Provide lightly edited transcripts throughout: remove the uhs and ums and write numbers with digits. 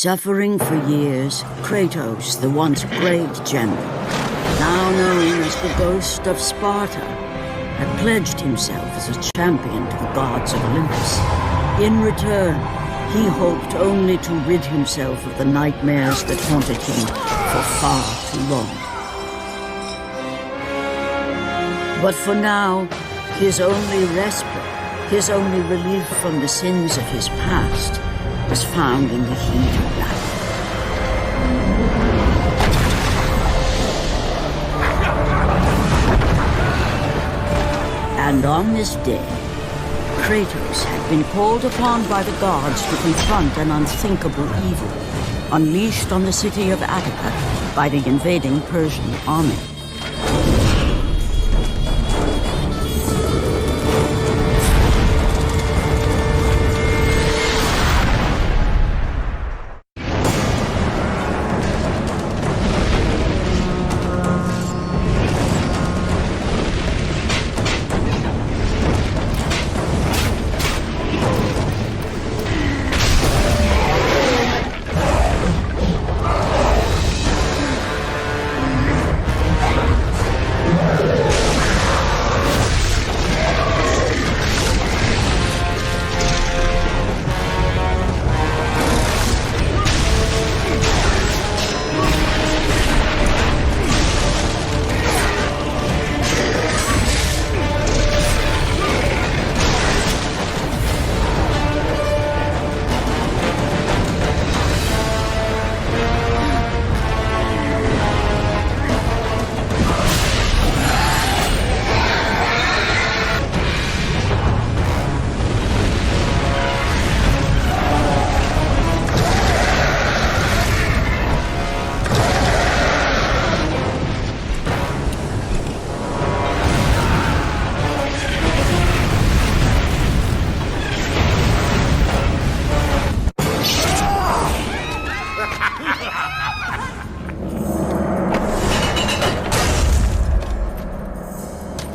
Suffering for years, Kratos, the once great general, now known as the Ghost of Sparta, had pledged himself as a champion to the gods of Olympus. In return, he hoped only to rid himself of the nightmares that haunted him for far too long. But for now, his only respite, his only relief from the sins of his past, was found in the heat of battle. And on this day, Kratos had been called upon by the gods to confront an unthinkable evil, unleashed on the city of Attica by the invading Persian army.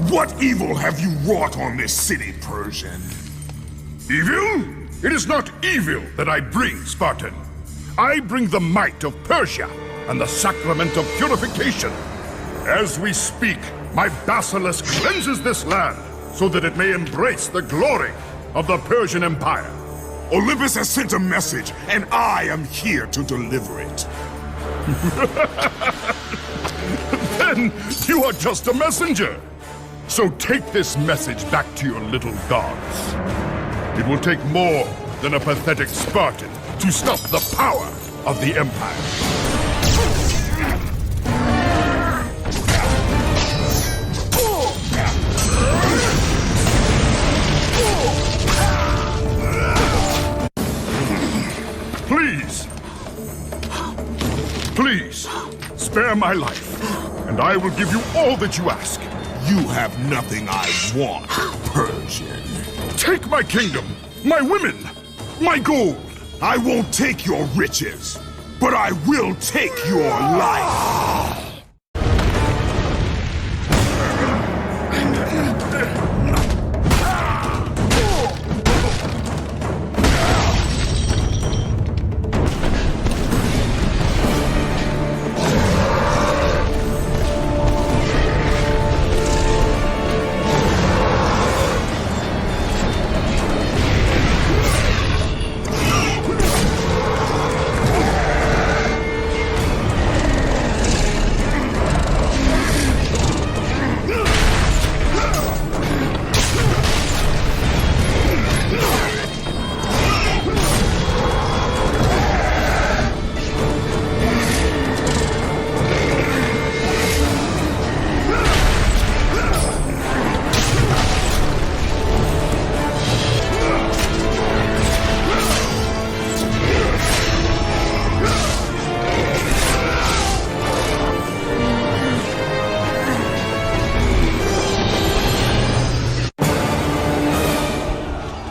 What evil have you wrought on this city, Persian? Evil? It is not evil that I bring, Spartan. I bring the might of Persia and the sacrament of purification. As we speak, my basilisk cleanses this land so that it may embrace the glory of the Persian Empire. Olympus has sent a message, and I am here to deliver it. Then you are just a messenger. So take this message back to your little gods. It will take more than a pathetic Spartan to stop the power of the Empire. Please, spare my life, and I will give you all that you ask. You have nothing I want, Persian. Take my kingdom, my women, my gold. I won't take your riches, but I will take your life.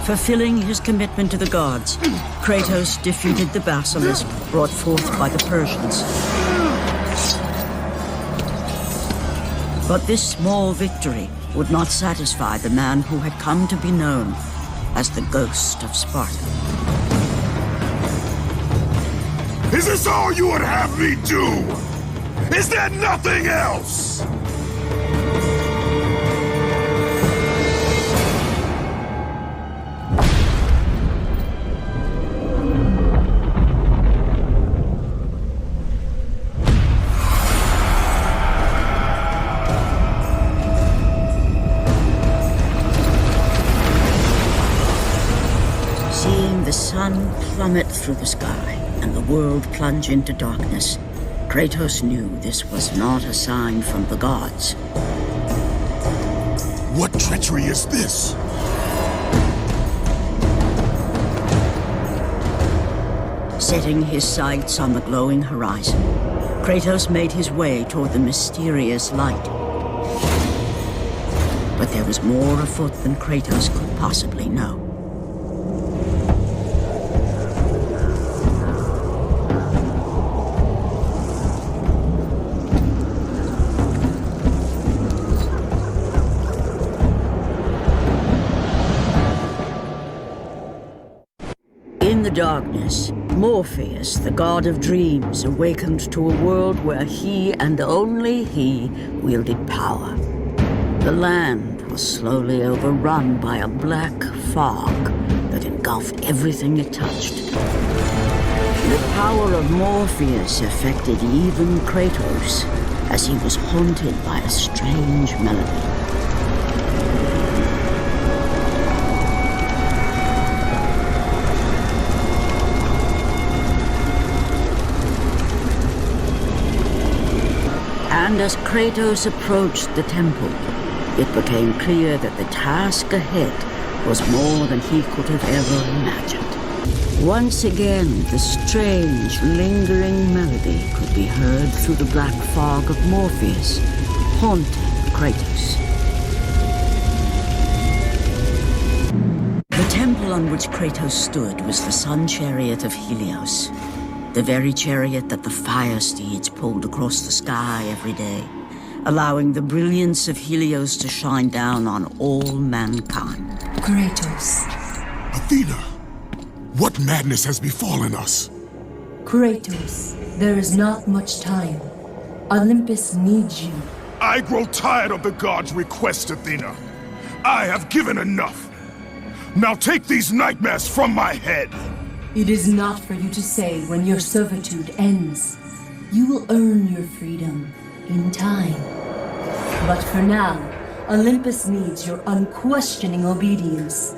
Fulfilling his commitment to the gods, Kratos defeated the basilisk brought forth by the Persians. But this small victory would not satisfy the man who had come to be known as the Ghost of Sparta. Is this all you would have me do? Is there nothing else? Seeing the sun plummet through the sky and the world plunge into darkness, Kratos knew this was not a sign from the gods. What treachery is this? Setting his sights on the glowing horizon, Kratos made his way toward the mysterious light. But there was more afoot than Kratos could possibly know. In the darkness, Morfeus, the god of dreams, awakened to a world where he and only he wielded power. The land was slowly overrun by a black fog that engulfed everything it touched. The power of Morfeus affected even Kratos, as he was haunted by a strange melody. And as Kratos approached the temple, it became clear that the task ahead was more than he could have ever imagined. Once again, the strange, lingering melody could be heard through the black fog of Morpheus, haunting Kratos. The temple on which Kratos stood was the sun chariot of Helios. The very chariot that the fire steeds pulled across the sky every day, allowing the brilliance of Helios to shine down on all mankind. Kratos. Athena, what madness has befallen us? Kratos, there is not much time. Olympus needs you. I grow tired of the gods' request, Athena. I have given enough. Now take these nightmares from my head. It is not for you to say when your servitude ends. You will earn your freedom in time. But for now, Olympus needs your unquestioning obedience.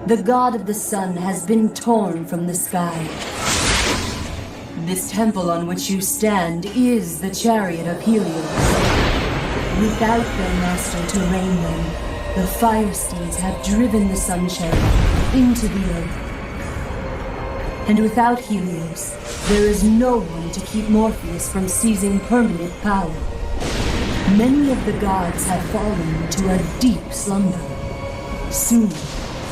The god of the sun has been torn from the sky. This temple on which you stand is the chariot of Helios. Without their master to reign them, the fire steeds have driven the sun chariot into the earth. And without Helios, there is no one to keep Morpheus from seizing permanent power. Many of the gods have fallen to a deep slumber. Soon,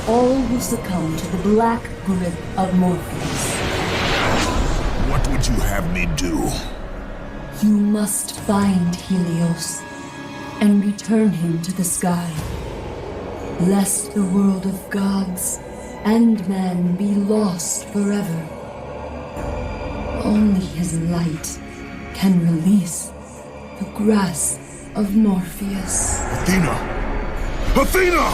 all will succumb to the black grip of Morpheus. What would you have me do? You must find Helios and return him to the sky, lest the world of gods and man be lost forever. Only his light can release the grasp of Morpheus. Athena! Athena!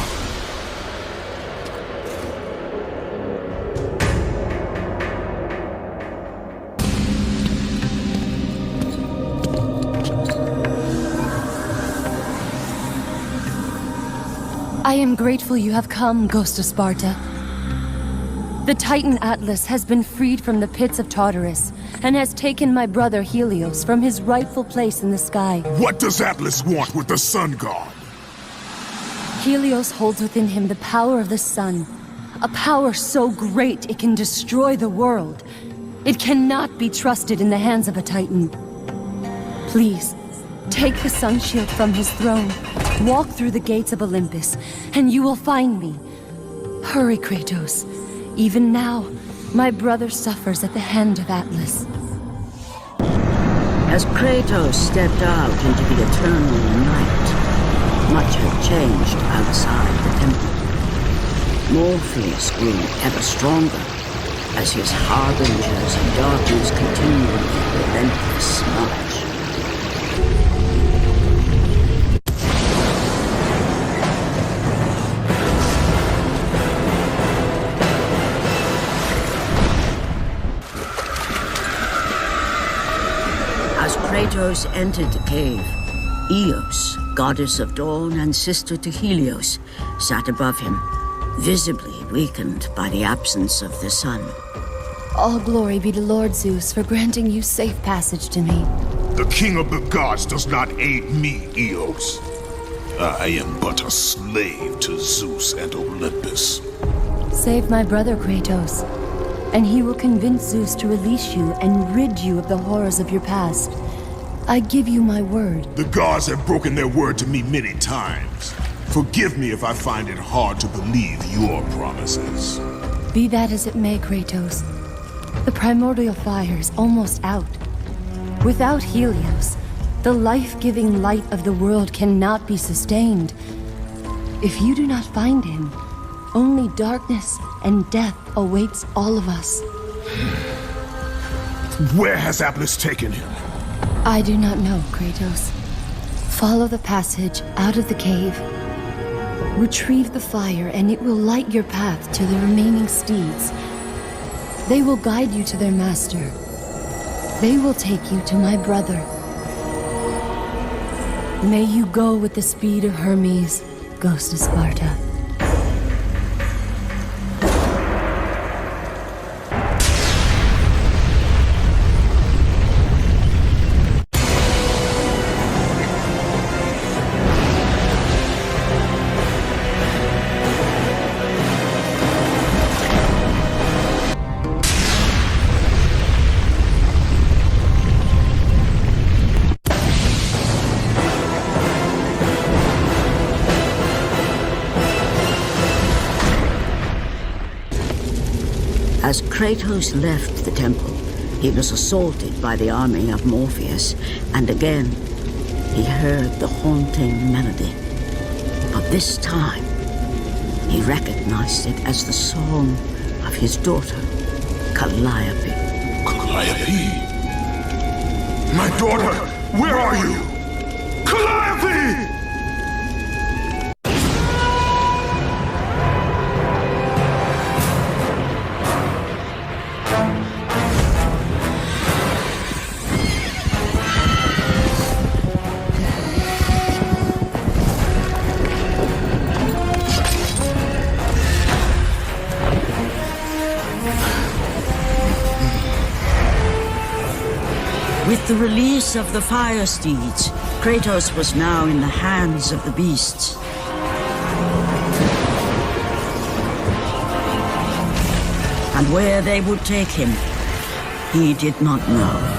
I am grateful you have come, Ghost of Sparta. The Titan Atlas has been freed from the pits of Tartarus and has taken my brother Helios from his rightful place in the sky. What does Atlas want with the sun god? Helios holds within him the power of the sun, a power so great it can destroy the world. It cannot be trusted in the hands of a Titan. Please, take the sun shield from his throne, walk through the gates of Olympus, and you will find me. Hurry, Kratos. Even now, my brother suffers at the hand of Atlas. As Kratos stepped out into the eternal night, much had changed outside the temple. Morpheus grew ever stronger, as his harbingers of darkness continue their relentless march. As Kratos entered the cave, Eos, goddess of dawn and sister to Helios, sat above him, visibly weakened by the absence of the sun. All glory be to Lord Zeus for granting you safe passage to me. The king of the gods does not aid me, Eos. I am but a slave to Zeus and Olympus. Save my brother Kratos, and he will convince Zeus to release you and rid you of the horrors of your past. I give you my word. The gods have broken their word to me many times. Forgive me if I find it hard to believe your promises. Be that as it may, Kratos. The primordial fire is almost out. Without Helios, the life-giving light of the world cannot be sustained. If you do not find him, only darkness and death awaits all of us. Where has Atlas taken him? I do not know, Kratos. Follow the passage out of the cave. Retrieve the fire, and it will light your path to the remaining steeds. They will guide you to their master. They will take you to my brother. May you go with the speed of Hermes, ghost of Sparta. As Kratos left the temple, he was assaulted by the army of Morfeus, and again he heard the haunting melody. But this time, he recognized it as the song of his daughter, Calliope. Calliope? My daughter, where are you? Calliope! With the release of the fire steeds, Kratos was now in the hands of the beasts. And where they would take him, he did not know.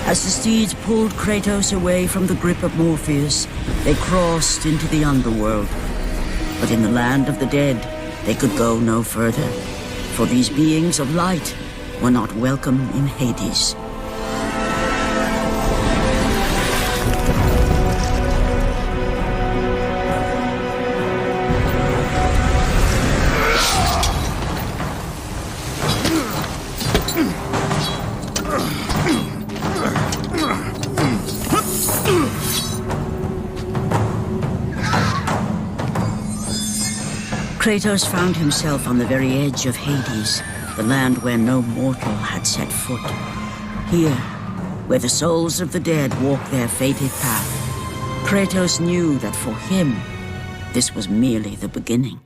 As the steeds pulled Kratos away from the grip of Morpheus, they crossed into the underworld. But in the land of the dead, they could go no further, for these beings of light were not welcome in Hades. Kratos found himself on the very edge of Hades, the land where no mortal had set foot. Here, where the souls of the dead walk their fated path, Kratos knew that for him, this was merely the beginning.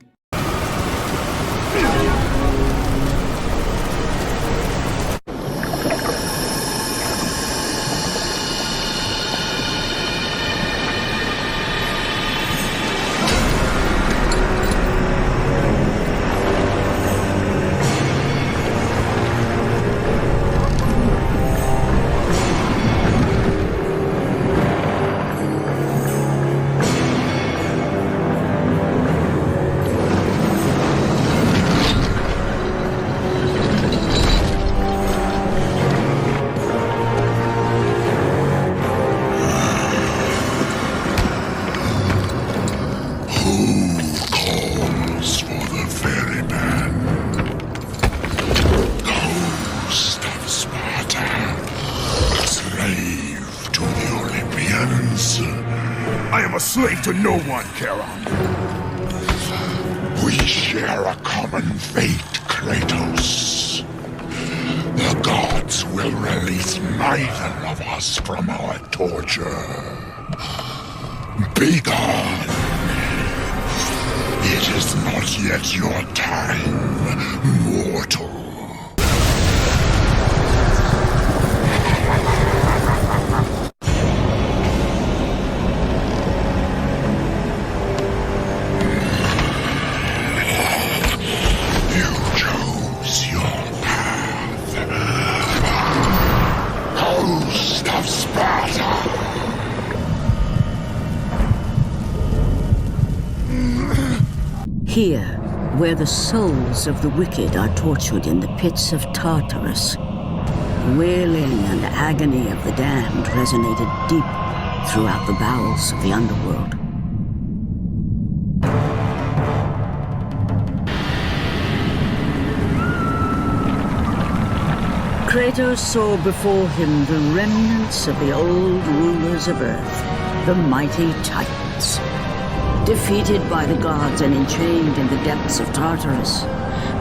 Slave to no one, Charon. We share a common fate, Kratos. The gods will release neither of us from our torture. Be gone. It is not yet your time, mortal. Here, where the souls of the wicked are tortured in the pits of Tartarus, the wailing and agony of the damned resonated deep throughout the bowels of the underworld. Kratos saw before him the remnants of the old rulers of Earth, the mighty Titans. Defeated by the gods and enchained in the depths of Tartarus,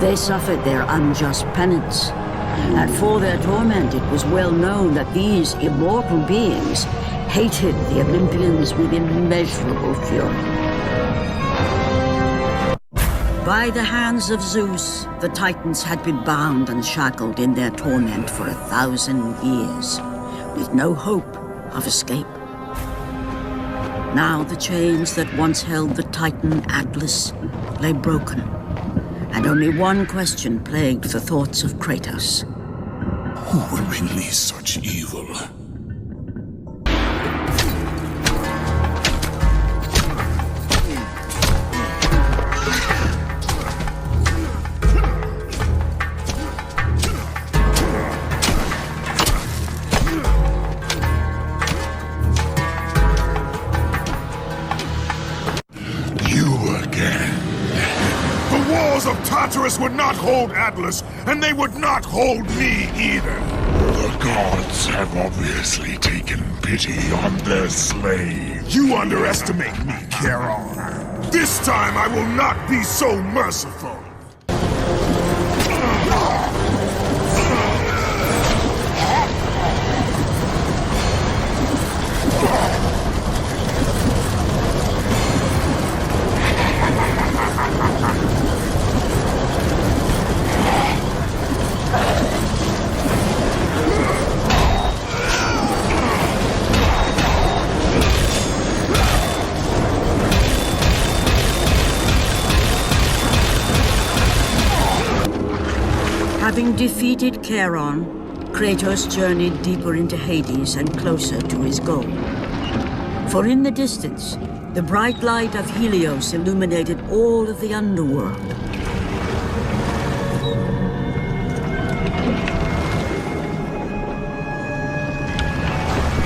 they suffered their unjust penance. And for their torment, it was well known that these immortal beings hated the Olympians with immeasurable fury. By the hands of Zeus, the Titans had been bound and shackled in their torment for 1,000 years, with no hope of escape. Now the chains that once held the Titan Atlas lay broken, and only one question plagued the thoughts of Kratos. Who will release such evil? Tartarus would not hold Atlas, and they would not hold me either. The gods have obviously taken pity on their slave. You underestimate me, Charon. This time I will not be so merciful. Having defeated Charon, Kratos journeyed deeper into Hades and closer to his goal. For in the distance, the bright light of Helios illuminated all of the underworld.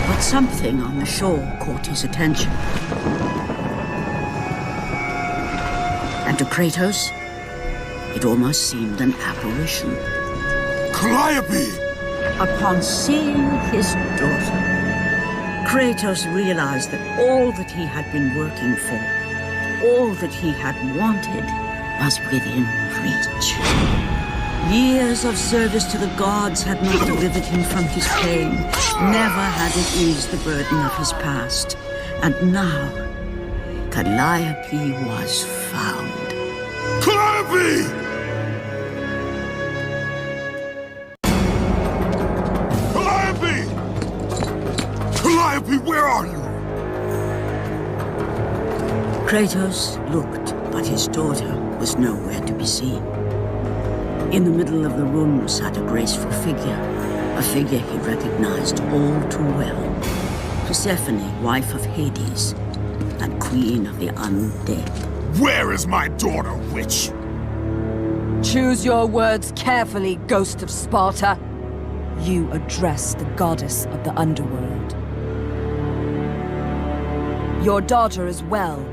But something on the shore caught his attention. And to Kratos, it almost seemed an apparition. Calliope! Upon seeing his daughter, Kratos realized that all that he had been working for, all that he had wanted, was within reach. Years of service to the gods had not delivered him from his pain. Never had it eased the burden of his past. And now, Calliope was found. Calliope! Calliope! Calliope, where are you? Kratos looked, but his daughter was nowhere to be seen. In the middle of the room sat a graceful figure, a figure he recognized all too well. Persephone, wife of Hades, and queen of the undead. Where is my daughter, witch? Choose your words carefully, ghost of Sparta. You address the goddess of the underworld. Your daughter is well.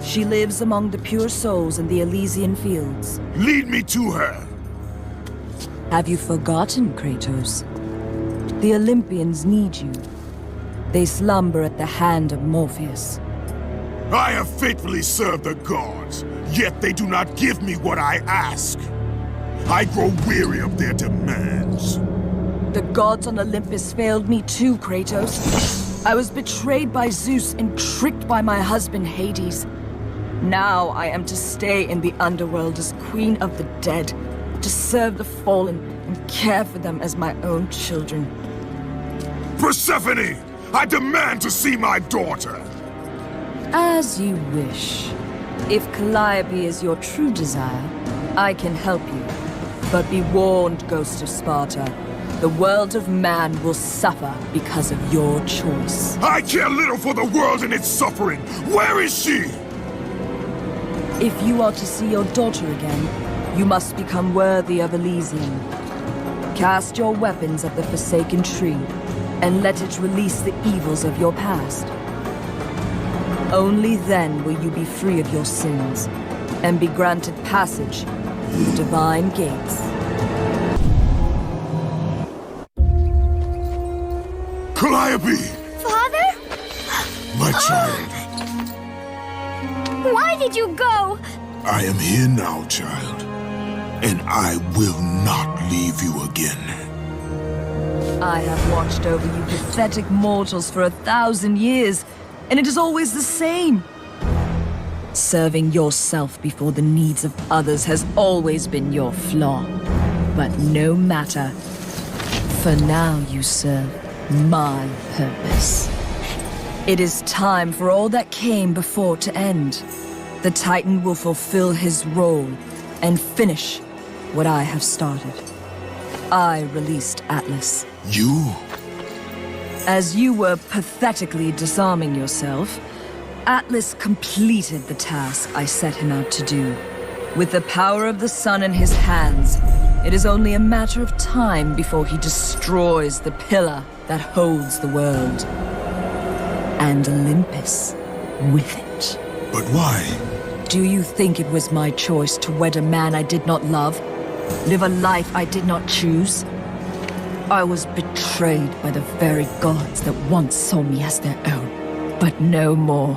She lives among the pure souls in the Elysian fields. Lead me to her. Have you forgotten, Kratos? The Olympians need you. They slumber at the hand of Morfeus. I have faithfully served the gods, yet they do not give me what I ask. I grow weary of their demands. The gods on Olympus failed me too, Kratos. I was betrayed by Zeus and tricked by my husband Hades. Now I am to stay in the underworld as queen of the dead, to serve the fallen and care for them as my own children. Persephone! I demand to see my daughter! As you wish. If Calliope is your true desire, I can help you. But be warned, Ghost of Sparta. The world of man will suffer because of your choice. I care little for the world and its suffering! Where is she? If you are to see your daughter again, you must become worthy of Elysium. Cast your weapons at the Forsaken Tree, and let it release the evils of your past. Only then will you be free of your sins, and be granted passage through the divine gates. Calliope! Father? My child. Why did you go? I am here now, child. And I will not leave you again. I have watched over you pathetic mortals for 1,000 years, and it is always the same. Serving yourself before the needs of others has always been your flaw. But no matter. For now you serve my purpose. It is time for all that came before to end. The Titan will fulfill his role and finish what I have started. I released Atlas. You? As you were pathetically disarming yourself, Atlas completed the task I set him out to do. With the power of the sun in his hands, it is only a matter of time before he destroys the pillar that holds the world. And Olympus with it. But why? Do you think it was my choice to wed a man I did not love? Live a life I did not choose? I was betrayed by the very gods that once saw me as their own. But no more.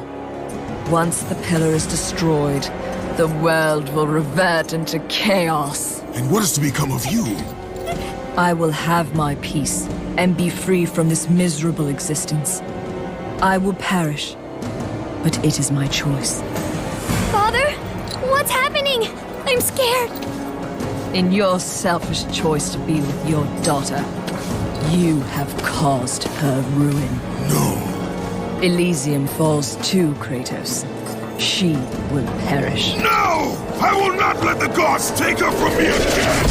Once the pillar is destroyed, the world will revert into chaos. And what is to become of you? I will have my peace and be free from this miserable existence. I will perish, but it is my choice. Father? What's happening? I'm scared. In your selfish choice to be with your daughter, you have caused her ruin. No. Elysium falls too, Kratos. She will perish. No! I will not let the gods take her from me again!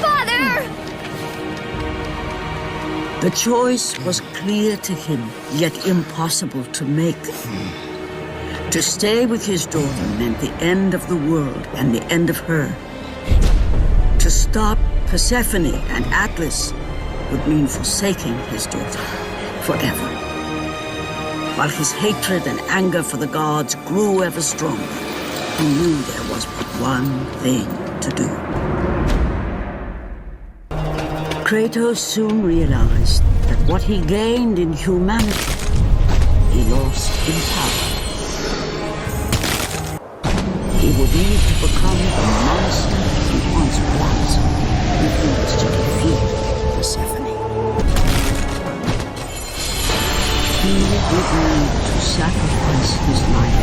Father! The choice was clear to him, yet impossible to make. To stay with his daughter meant the end of the world and the end of her. To stop Persephone and Atlas would mean forsaking his daughter forever. While his hatred and anger for the gods grew ever stronger, he knew there was but one thing to do. Kratos soon realized that what he gained in humanity, he lost in power. will be to become the monster he once was if he was to defeat Persephone. He would need to sacrifice his life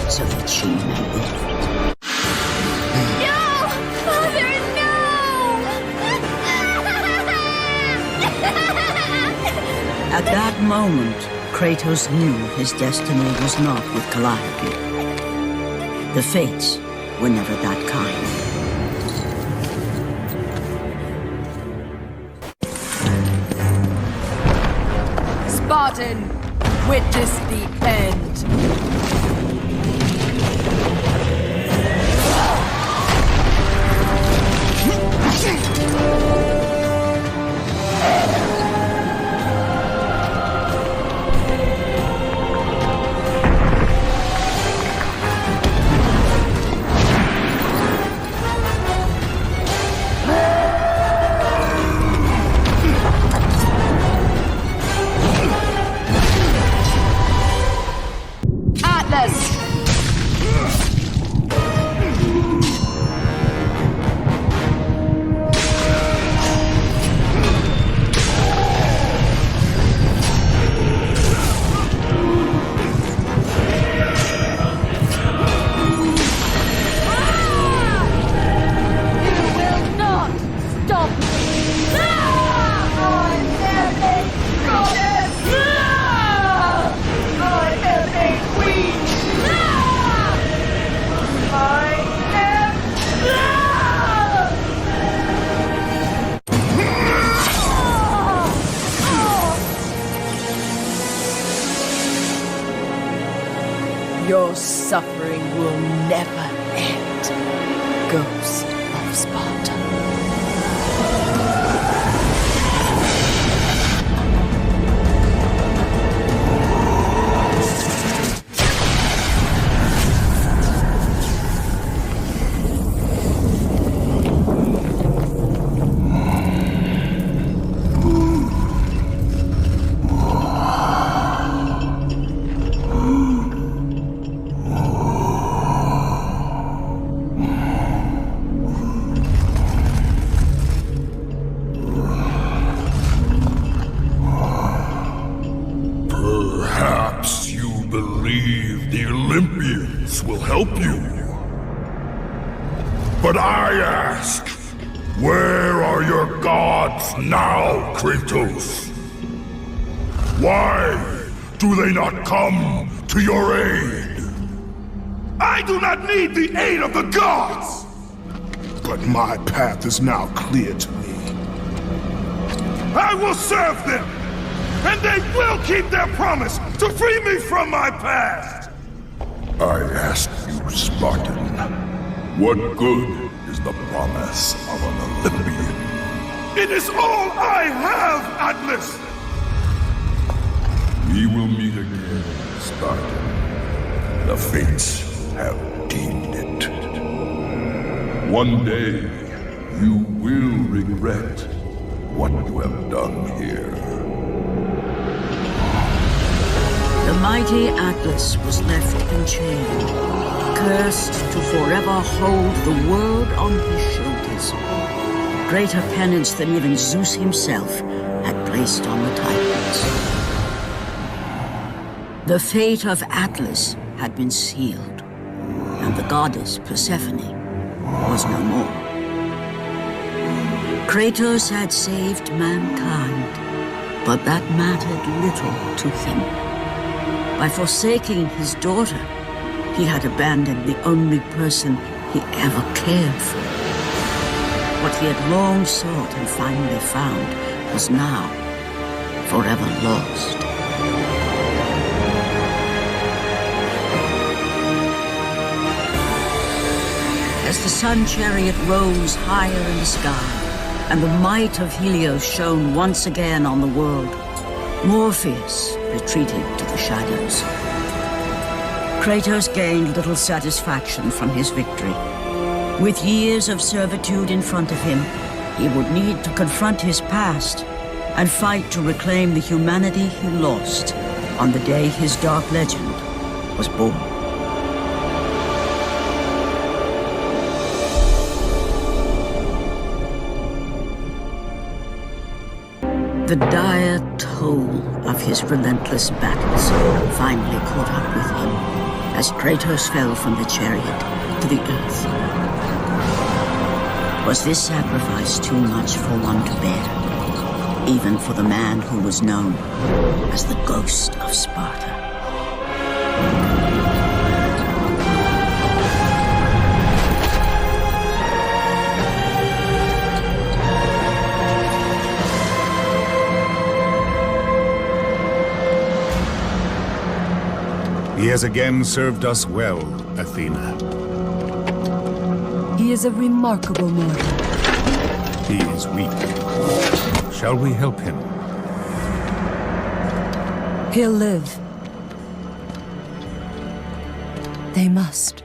so that she may live. No! Father, no! At that moment, Kratos knew his destiny was not with Calliope. The fates were never that kind. Spartan, witness the end. Your suffering will never end, Ghost of Sparta. Perhaps you believe the Olympians will help you. But I ask, where are your gods now, Kratos? Why do they not come to your aid? I do not need the aid of the gods! But my path is now clear to me. I will serve them! And they will keep their promise to free me from my past! I ask you, Spartan, what good is the promise of an Olympian? It is all I have, Atlas! We will meet again, Spartan. The fates have deemed it. One day, you will regret what you have done here. The mighty Atlas was left enchained, cursed to forever hold the world on his shoulders. Greater penance than even Zeus himself had placed on the Titans. The fate of Atlas had been sealed, and the goddess Persephone was no more. Kratos had saved mankind, but that mattered little to him. By forsaking his daughter, he had abandoned the only person he ever cared for. What he had long sought and finally found was now forever lost. As the sun chariot rose higher in the sky, and the might of Helios shone once again on the world, Morfeus retreated to the shadows. Kratos gained little satisfaction from his victory. With years of servitude in front of him, he would need to confront his past and fight to reclaim the humanity he lost on the day his dark legend was born. The dire toll of his relentless battles finally caught up with him as Kratos fell from the chariot to the earth. Was this sacrifice too much for one to bear, even for the man who was known as the Ghost of Sparta? He has again served us well, Athena. He is a remarkable mortal. He is weak. Shall we help him? He'll live. They must.